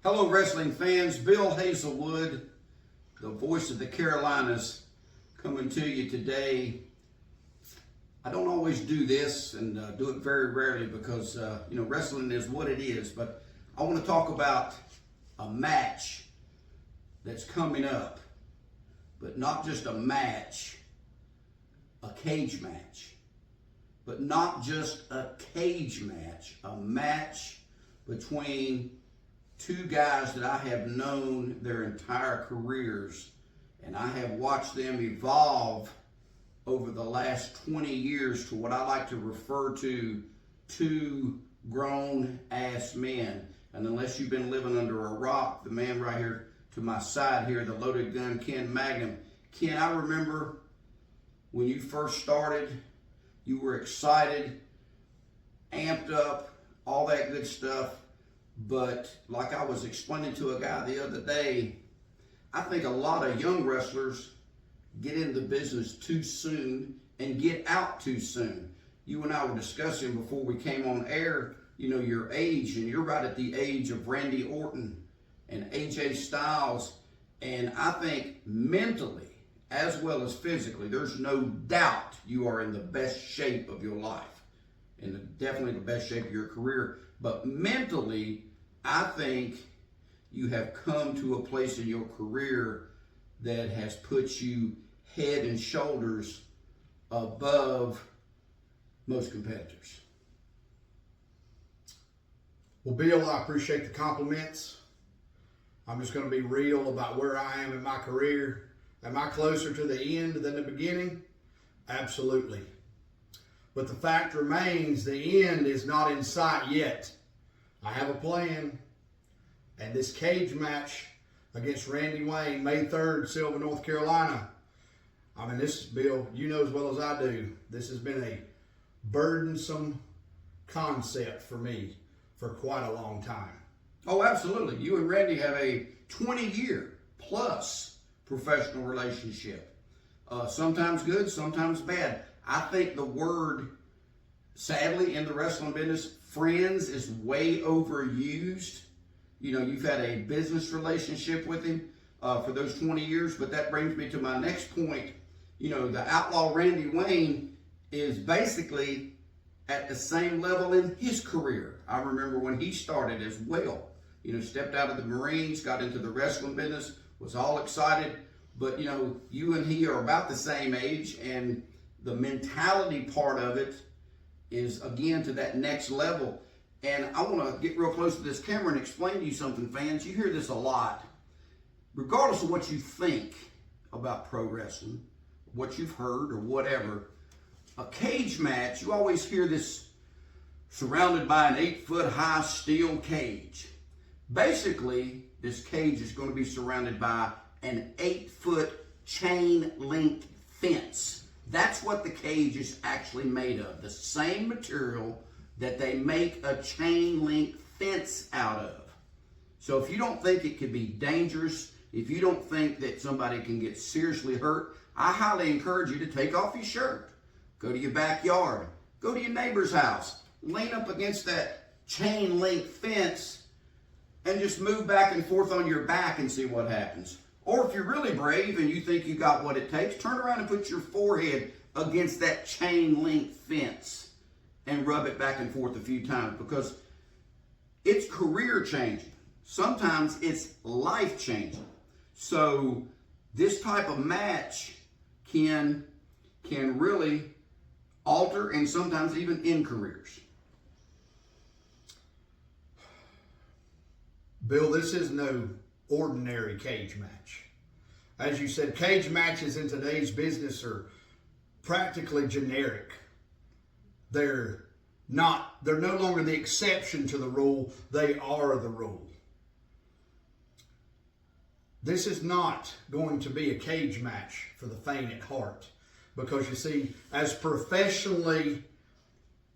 Hello, wrestling fans. Bill Hazelwood, the voice of the Carolinas, coming to you today. I don't always do this and do it very rarely because, wrestling is what it is. But I want to talk about a match that's coming up. But not just a match, a cage match. But not just a cage match, a match between two guys that I have known their entire careers, and I have watched them evolve over the last 20 years to what I like to refer to two grown-ass men. And unless you've been living under a rock, the man right here to my side here, the loaded gun, Ken Magnum. Ken, I remember when you first started, you were excited, amped up, all that good stuff. But like I was explaining to a guy the other day, I think a lot of young wrestlers get into the business too soon and get out too soon. You and I were discussing before we came on air, your age, and you're right at the age of Randy Orton and AJ Styles. And I think mentally, as well as physically, there's no doubt you are in the best shape of your life, and definitely the best shape of your career. But mentally, I think you have come to a place in your career that has put you head and shoulders above most competitors. Well, Bill, I appreciate the compliments. I'm just going to be real about where I am in my career. Am I closer to the end than the beginning? Absolutely. But the fact remains, the end is not in sight yet. I have a plan. And this cage match against Randy Wayne, May 3rd, Sylva, North Carolina. This, Bill, you know as well as I do, this has been a burdensome concept for me for quite a long time. Oh, absolutely. You and Randy have a 20-year plus professional relationship. Sometimes good, sometimes bad. I think the word, sadly, in the wrestling business, friends is way overused. You've had a business relationship with him for those 20 years, but that brings me to my next point. The outlaw Randy Wayne is basically at the same level in his career. I remember when he started as well. Stepped out of the Marines, got into the wrestling business, was all excited. But, you and he are about the same age, and the mentality part of it is, again, to that next level. And I want to get real close to this camera and explain to you something, fans. You hear this a lot. Regardless of what you think about pro wrestling, what you've heard or whatever, a cage match, you always hear this surrounded by an 8-foot-high steel cage. Basically, this cage is going to be surrounded by an 8-foot chain link fence. That's what the cage is actually made of. The same material that they make a chain link fence out of. So if you don't think it could be dangerous, if you don't think that somebody can get seriously hurt, I highly encourage you to take off your shirt. Go to your backyard. Go to your neighbor's house. Lean up against that chain link fence and just move back and forth on your back and see what happens. Or if you're really brave and you think you got what it takes, turn around and put your forehead against that chain link fence and rub it back and forth a few times, because it's career changing. Sometimes it's life changing. So this type of match can really alter and sometimes even end careers. Bill, this is no ordinary cage match. As you said, cage matches in today's business are practically generic. They're no longer the exception to the rule. They are the rule. This is not going to be a cage match for the faint at heart, because you see, as professionally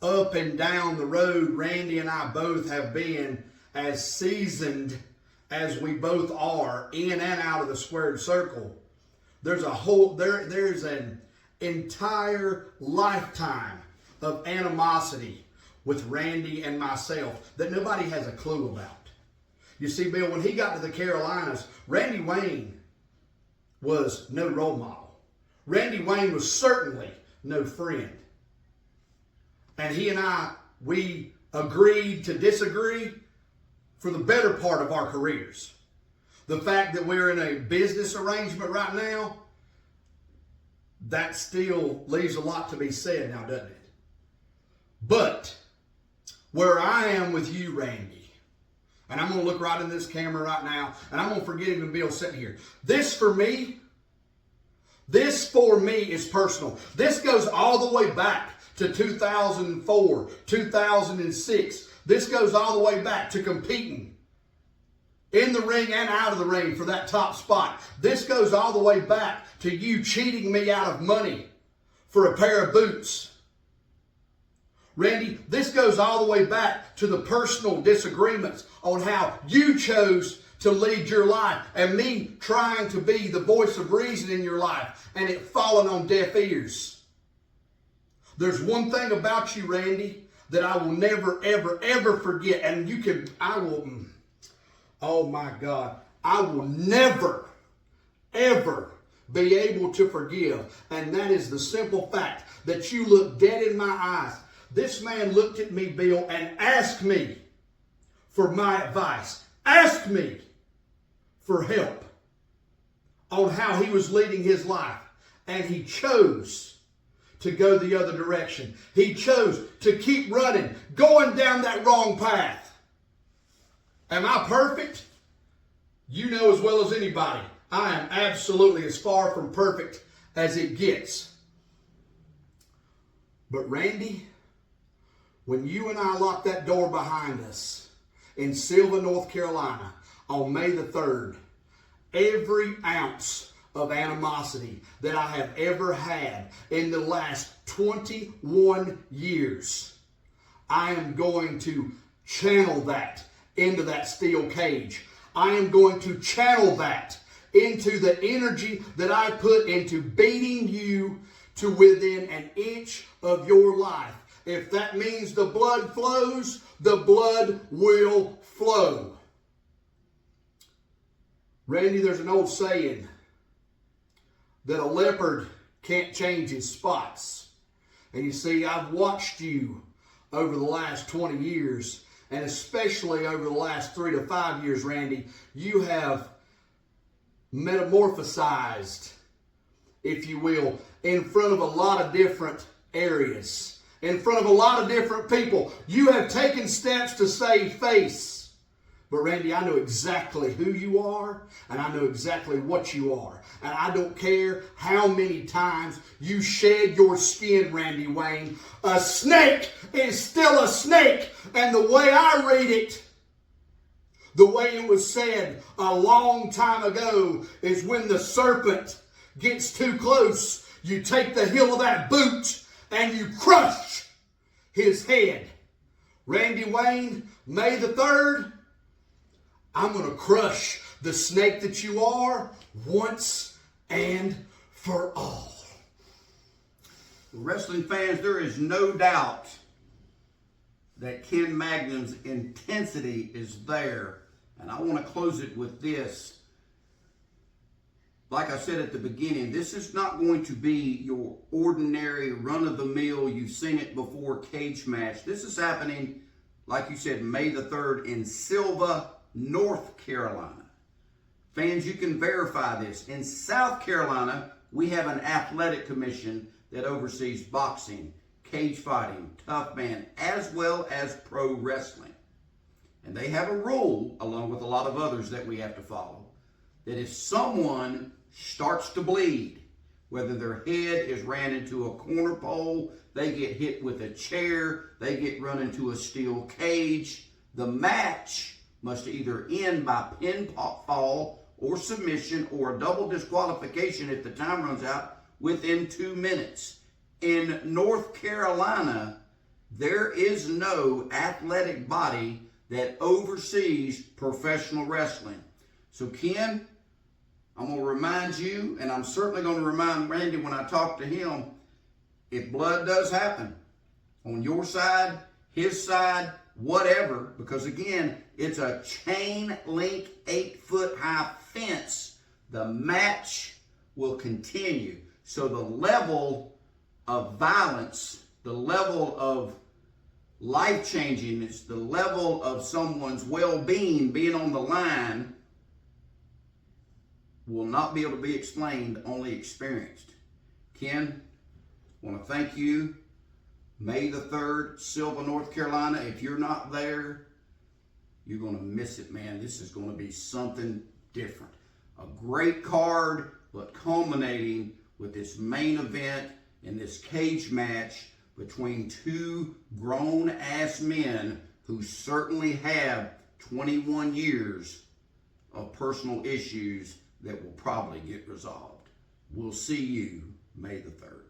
up and down the road Randy and I both have been, as seasoned as we both are in and out of the squared circle, there's an entire lifetime of animosity with Randy and myself that nobody has a clue about. You see, Bill, when he got to the Carolinas, Randy Wayne was no role model. Randy Wayne was certainly no friend. And he and I, we agreed to disagree for the better part of our careers. The fact that we're in a business arrangement right now, that still leaves a lot to be said now, doesn't it? But where I am with you, Randy, and I'm going to look right in this camera right now, and I'm going to forget even Bill sitting here. This for me is personal. This goes all the way back to 2004, 2006. This goes all the way back to competing in the ring and out of the ring for that top spot. This goes all the way back to you cheating me out of money for a pair of boots. Randy, this goes all the way back to the personal disagreements on how you chose to lead your life and me trying to be the voice of reason in your life and it falling on deaf ears. There's one thing about you, Randy, that I will never, ever, ever forget. And oh my God, I will never, ever be able to forgive. And that is the simple fact that you look dead in my eyes. This man looked at me, Bill, and asked me for my advice. Asked me for help on how he was leading his life. And he chose to go the other direction. He chose to keep running, going down that wrong path. Am I perfect? You know as well as anybody, I am absolutely as far from perfect as it gets. But Randy, when you and I locked that door behind us in Sylva, North Carolina on May the 3rd, every ounce of animosity that I have ever had in the last 21 years, I am going to channel that into that steel cage. I am going to channel that into the energy that I put into beating you to within an inch of your life. If that means the blood flows, the blood will flow. Randy, there's an old saying that a leopard can't change his spots. And you see, I've watched you over the last 20 years, and especially over the last 3 to 5 years, Randy, you have metamorphosized, if you will, in front of a lot of different areas, in front of a lot of different people. You have taken steps to save face. But Randy, I know exactly who you are, and I know exactly what you are. And I don't care how many times you shed your skin, Randy Wayne. A snake is still a snake. And the way I read it, the way it was said a long time ago, is when the serpent gets too close, you take the heel of that boot and you crush his head. Randy Wayne, May the 3rd, I'm going to crush the snake that you are once and for all. Wrestling fans, there is no doubt that Ken Magnum's intensity is there. And I want to close it with this. Like I said at the beginning, this is not going to be your ordinary run-of-the-mill, you've seen it before, cage match. This is happening, like you said, May the 3rd in Sylva, North Carolina. Fans, you can verify this. In South Carolina, we have an athletic commission that oversees boxing, cage fighting, tough man, as well as pro wrestling. And they have a rule, along with a lot of others that we have to follow, that if someone starts to bleed, whether their head is ran into a corner pole, they get hit with a chair, they get run into a steel cage, the match must either end by pinfall or submission or a double disqualification if the time runs out within 2 minutes. In North Carolina, there is no athletic body that oversees professional wrestling. So Ken, I'm going to remind you, and I'm certainly going to remind Randy when I talk to him, if blood does happen on your side, his side, whatever, because again, it's a chain link 8-foot high fence, the match will continue. So the level of violence, the level of life changingness, the level of someone's well-being being on the line will not be able to be explained, only experienced. Ken, I want to thank you. May the 3rd, Sylva, North Carolina. If you're not there, you're going to miss it, man. This is going to be something different. A great card, but culminating with this main event and this cage match between two grown-ass men who certainly have 21 years of personal issues that will probably get resolved. We'll see you May the 3rd.